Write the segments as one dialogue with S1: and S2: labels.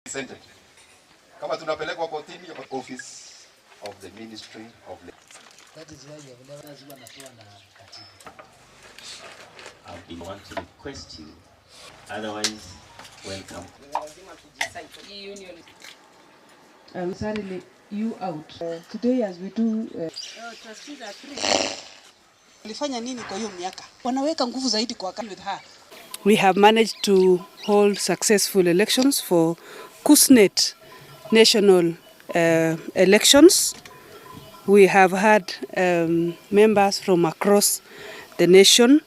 S1: Senate. Kama tunapelekwa kotini office of the Ministry of Labor.
S2: That is why you have never seen na katibu.
S3: I've been wanting to request you. Otherwise, welcome.
S4: I will certainly you out. Today as we do
S5: trustees are free. Walifanya nini kwa hiyo miaka? Wanaweka nguvu zaidi kwa with her.
S4: We have managed to hold successful elections for KUSNET national elections. We have had members from across the nation.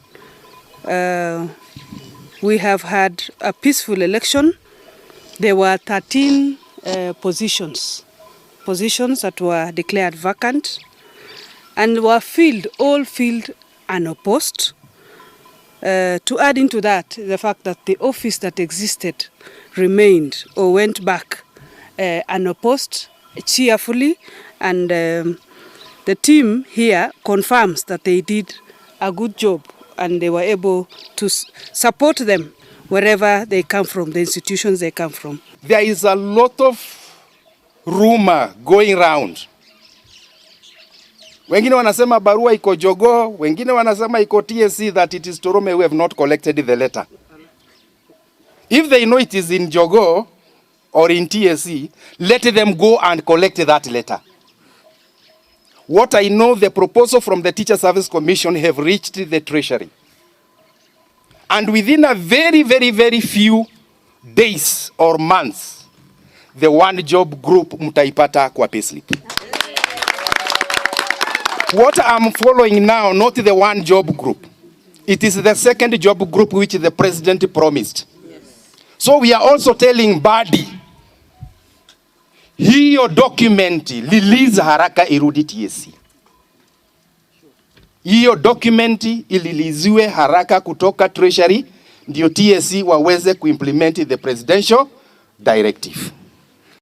S4: We have had a peaceful election. There were 13 positions that were declared vacant and were all filled unopposed. To add into that, the fact that the office that existed remained or went back unopposed cheerfully, and the team here confirms that they did a good job and they were able to support them wherever they come from, the institutions they come from.
S1: There is a lot of rumor going around. Wengine wanasema barua iko Jogoo, wengine wanasema iko TSC, that it is Torome who have not collected the letter. If they know it is in Jogoo or in TSC, let them go and collect that letter. What I know, the proposal from the Teacher Service Commission have reached the Treasury. And within a very, very, very few days or months, the one job group mutaipata kwa payslip. What I'm following now, not the one job group. It is the second job group which the president promised. Yes. So we are also telling Badi, hiyo dokumenti release haraka irudi TSC. Hiyo dokumenti ililiziwe haraka kutoka Treasury ndio TSC waweze kuimplement the presidential directive.